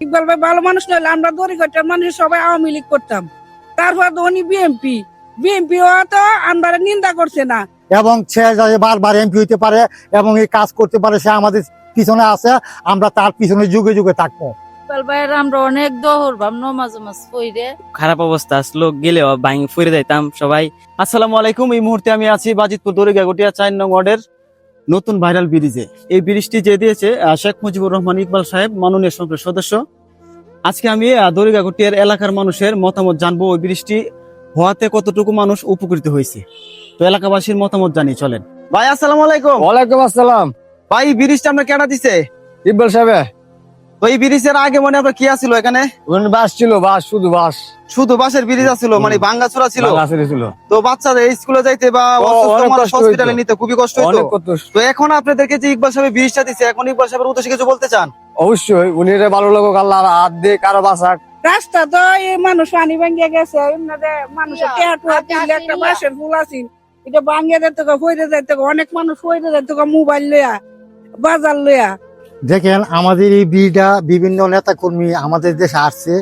ইকবাল ভাই ভালো মানুষ নইলে আমরা দড়িঘাটের মানুষ সবাই আওয়ামী লীগ করতাম। তারপর তো উনি বিএমপি তো আমরা নিন্দা করছে না। এবং সে যাতে বারবার এমপি হইতে পারে এবং এই কাজ করতে পারে, সে আমাদের পিছনে আছে, আমরা তার পিছনে যুগে যুগে থাকবো। ইকবাল ভাইয়ের আমরা অনেক দহর ভাব নমাজ পড়ে খারাপ অবস্থা আসলো, গেলেও ভাঙি ফুরে যাইতাম সবাই। আসসালামু আলাইকুম। এই মুহূর্তে আমি আছি বাজিতপুর দড়িগাগটিয়া 4 নং ওয়ার্ডের নতুন ভাইরাল ব্রিজে। এই ব্রিজটি যে দিয়েছে শেখ মুজিবুর রহমান ইকবাল সাহেব, মাননীয় সংসদ সদস্য। আজকে আমি দড়িগাগটিয়ার এলাকার মানুষের মতামত জানবো, ওই ব্রিজটি হওয়াতে কতটুকু মানুষ উপকৃত হয়েছে। তো এলাকাবাসীর মতামত জানি, চলেন। ভাই আসসালামু আলাইকুম। ওয়ালাইকুম আসসালাম। ভাই ব্রিজটা আমরা কেনা দিছে ইকবাল সাহেব, তো এই ব্রিজের আগে মনে আপনার কি আছিল এখানে? ওখানে বাস ছিল, বাস শুধু বাস, শুধু বাসের ব্রিজ আছিল, মানে ভাঙ্গাচোরা ছিল। ছিল তো বাচ্চাদের স্কুলে যাইতে বা অসুস্থ অনেক মানুষ কষ্ট হসপিটালে হইতো। নিতে খুবই কষ্ট হইতো। অনেক কত। তো এখন আপনাদেরকে যে ইকবাল সাহেব ব্রিজটা দিচ্ছে, এখন ইকবাল সাহেবের উদ্দেশ্যে কিছু বলতে চান? অবশ্যই উনি এটা ভালো লোক, আল্লাহ হাত দিয়ে কারো বাঁচাক। রাস্তা তো এই মানুষ পানি ভাঙ্গিয়া গেছে, মানুষের টেহাটুয়া দিলে একটা বাঁশের ফুল আছে, এটা ভাঙ্গিয়া যেতে ফইরে যাইতে, অনেক মানুষ ফইরে যাইতে মোবাইল লইয়া বাজার লইয়া। দেখেন, আমাদের এই ব্রিজটা বিভিন্ন নেতা কর্মী আমাদের দেশে আসছে,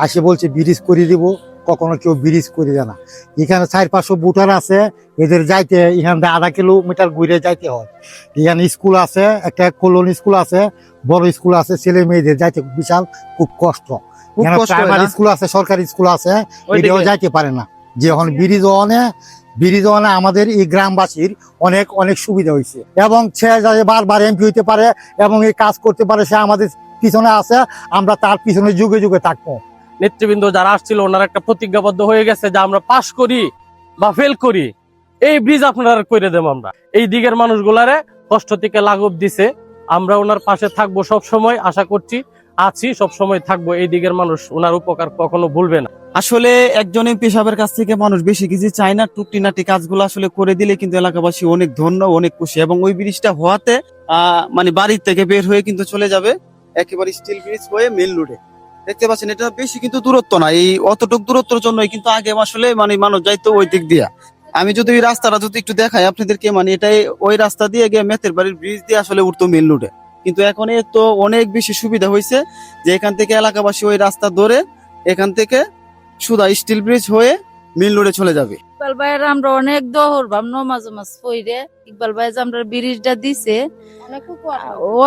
আসে বলছে ব্রিজ করে দিব, কখনো কেউ ব্রিজ করে দেয় না। এখানে 400-500 ভোটার আছে, এদের যাইতে এখান থেকে 1/2 কিলোমিটার ঘুরে যাইতে হয়। এখানে স্কুল আছে, একটা কলোনি স্কুল আছে, বড় স্কুল আছে, ছেলে মেয়েদের যাইতে বিশাল খুব কষ্ট। খুব এখানে কষ্ট হয় প্রাইমারি না? স্কুল আছে, সরকারি স্কুল আছে, ওইদিকে। এটাও যাইতে পারে না। যে এখন ব্রিজ অনে আমাদের এই গ্রামবাসীর অনেক অনেক সুবিধা হয়েছে, এবং সে যাতে বারবার এমপি হইতে পারে এবং এই কাজ করতে পারে, সে আমাদের পিছনে আছে, আমরা তার পিছনে যুগে যুগে থাকবো। নেতৃবৃন্দ যারা আসছিল ওনারা একটা প্রতিজ্ঞাবদ্ধ হয়ে গেছে যে আমরা পাস করি বা ফেল করি, এই ব্রিজ আপনারা করে দেব। আমরা এই দিকের মানুষগুলারে কষ্ট থেকে লাঘব দিছে, আমরা ওনার পাশে থাকবো সব সময়, আশা করছি আছি, সব সময় থাকবো। এই দিকের মানুষ ওনার উপকার কখনো ভুলবে না। আসলে একজন এমপি সাহেবের কাছ থেকে মানুষ বেশি কিছু চায় না, টুকটিনাটি কাজগুলো আসলে করে দিলে কিন্তু এলাকাবাসী অনেক ধন্য, অনেক খুশি। এবং ওই ব্রিজটা হওয়াতে মানে বাড়ির থেকে বের হয়ে কিন্তু চলে যাবে একেবারে স্টিল ব্রিজ হয়ে মেল রোডে। দেখতে পাচ্ছেন, এটা বেশি কিন্তু দূরত্ব না, এই অতটুকু দূরত্বের জন্যই কিন্তু আগে আসলে মানে মানুষ যাইতো ওই দিক দিয়া। আমি যদি ওই রাস্তাটা যদি একটু দেখাই আপনাদেরকে, মানে এটাই ওই রাস্তা দিয়ে গিয়ে মেথের বাড়ির ব্রিজ দিয়ে আসলে উঠতো মেল রোডে। কিন্তু এখন এ তো অনেক বেশি সুবিধা হয়েছে যে এখান থেকে এলাকাবাসী ওই রাস্তা ধরে এখান থেকে সুদা স্টিল ব্রিজ হয়ে মেল রোডে চলে যাবে। ইকবাল ভাইয়ের আমরা অনেক দহর ভাব নমাজ পড়ে ইকবাল ভাই যে আমরা ব্রিজটা দিছে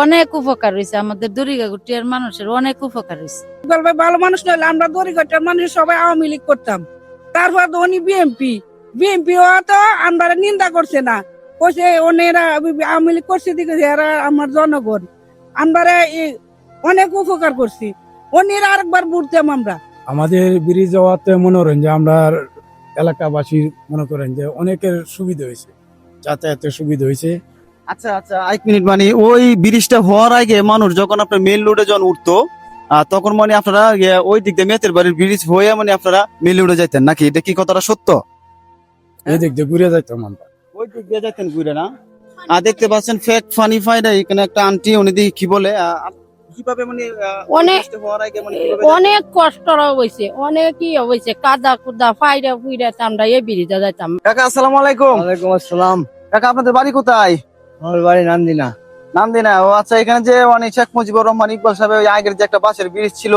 অনেক উপকার হয়েছে, আমাদের দড়িগাগটিয়ার মানুষের অনেক উপকার হয়েছে। ইকবাল ভাই ভালো মানুষ নইলে আমরা দড়িঘাটের মানুষ সবাই আওয়ামী লীগ করতাম। তারপর তো উনি বিএমপি তো আমরা নিন্দা করছে না, কইছে ওনেরা আওয়ামী লীগ করছে দিকে এরা আমার জনগণ, আমরা অনেক উপকার করছি, ওনেরা আরেকবার বুঝতাম আমরা। আমাদের ব্রিজ হওয়াতে মনে করেন যে আমরা এলাকাবাসী মনে করেন যে অনেকের সুবিধা হয়েছে, যাতায়াতের সুবিধা হয়েছে। আচ্ছা আচ্ছা, 1 মিনিট। মানে ওই ব্রিজটা হওয়ার আগে মানুষ যখন আপনার মেল রোডে যখন উঠতো, তখন মানে আপনারা ওই দিক দিয়ে মেতের বাড়ির ব্রিজ হয়ে মানে আপনারা মেল রোডে যাইতেন নাকি? এটা কি কথাটা সত্য? এই দিক দিয়ে ঘুরে যাইতাম আমরা। ওই দিক দিয়ে যাইতেন ঘুরে না? দেখতে পাচ্ছেন ফেক ফানি ফাইডা, এখানে একটা আন্টি, উনি দেখি কি বলে কিভাবে মানে অনেক হওয়ার আগে মানে কিভাবে অনেক কষ্ট হয়েছে, অনেকই হয়েছে, কাদা কুদা ফাইরা ফুইরা আমরা এই ব্রিজে যাইতাম। কাকা আসসালামু আলাইকুম। ওয়ালাইকুম আসসালাম। কাকা আপনাদের বাড়ি কোথায়? আমার বাড়ি নান্দিনা। নামদিনা। ও আচ্ছা, এখানে যে মানে শেখ মুজিবুর রহমান ইকবাল সাহেব ওই আগের যে একটা বাসের ব্রিজ ছিল,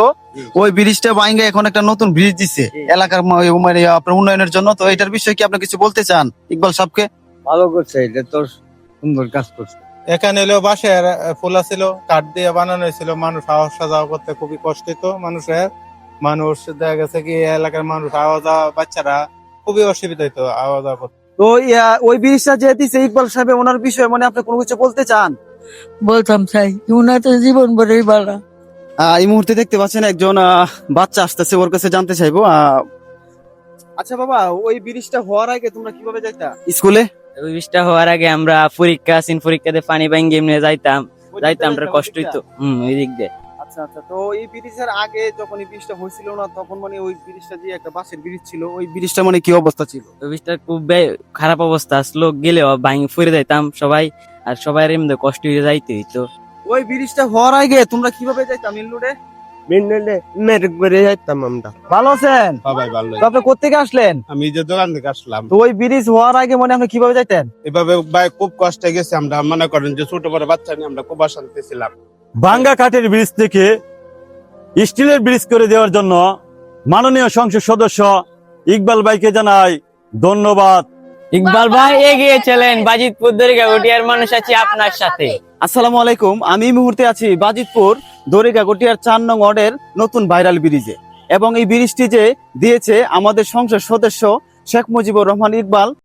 ওই ব্রিজটা ভাঙে এখন একটা নতুন ব্রিজ দিচ্ছে এলাকার মানে আপনার উন্নয়নের জন্য। তো এটার বিষয়ে কি আপনি কিছু বলতে চান ইকবাল সাহেবকে? ভালো করছে, এটা তো সুন্দর কাজ করছে। এখানে হলো বাঁশের ফুলা ছিল, কাঠ দিয়ে বানানো হয়েছিল, মানুষ আওয়া যাওয়া করতে খুবই কষ্ট হতো মানুষের। মানুষ দেখা গেছে কি এলাকার মানুষ আওয়া যাওয়া, বাচ্চারা খুবই অসুবিধা হইতো আওয়া যাওয়া করতে। তো ওই ব্রিজটা যে দিচ্ছে ইকবাল সাহেব, ওনার বিষয়ে মানে আপনি কোনো কিছু বলতে চান? বলতাম চাই উনার তো জীবন ভরেই ভালো। এই মুহূর্তে দেখতে পাচ্ছেন একজন বাচ্চা আসতেছে, ওর কাছে জানতে চাইবো। আচ্ছা বাবা, ওই ব্রিজটা হওয়ার আগে তোমরা কিভাবে যাইতা স্কুলে? ওই বৃষ্টিটা হওয়ার আগে আমরা পরীক্ষাতে পানি ভাঙ্গি এমনি যাইতাম, আমরা কষ্ট হইতো ওই দিক দিয়ে। আচ্ছা আচ্ছা, তো এই ব্রিজের আগে যখন এই ব্রিজটা হয়েছিল না, তখন মানে ওই ব্রিজটা যে একটা বাসের ব্রিজ ছিল, ওই ব্রিজটা মানে কি অবস্থা ছিল? ওই বৃষ্টিটা খুব খারাপ অবস্থা আসলো, গেলেও ভাঙি ফুরে যাইতাম সবাই, আর সবাই এমনি কষ্ট হয়ে যাইতে হইতো। ওই ব্রিজটা হওয়ার আগে তোমরা কিভাবে যাইতাম মেন রোডে? মেট্রিক করে যাইতাম আমরা। ভালো আছেন? সবাই ভালো। তো আপনি কোত্থেকে আসলেন? আমি যে দোকান থেকে আসলাম, তো ওই ব্রিজ হওয়ার আগে মানে আপনি কিভাবে যাইতেন? এভাবে ভাই খুব কষ্টে গেছে। আমরা মনে করেন যে ছোট বড় বাচ্চা নিয়ে আমরা খুব অশান্তি ছিলাম। ভাঙ্গা কাঠের ব্রিজ থেকে স্টিলের ব্রিজ করে দেওয়ার জন্য মাননীয় সংসদ সদস্য ইকবাল ভাইকে জানাই ধন্যবাদ। ইকবাল ভাই এগিয়ে চলেন, বাজিতপুর দরিগাগটিয়ার মানুষ আছি আপনার সাথে। আসসালামু আলাইকুম, আমি এই মুহূর্তে আছি বাজিতপুর দরিগাগটিয়ার 4 নং ওয়ার্ডের নতুন ভাইরাল ব্রিজে, এবং এই ব্রিজটি যে দিয়েছে আমাদের সংসদ সদস্য শেখ মুজিবুর রহমান ইকবাল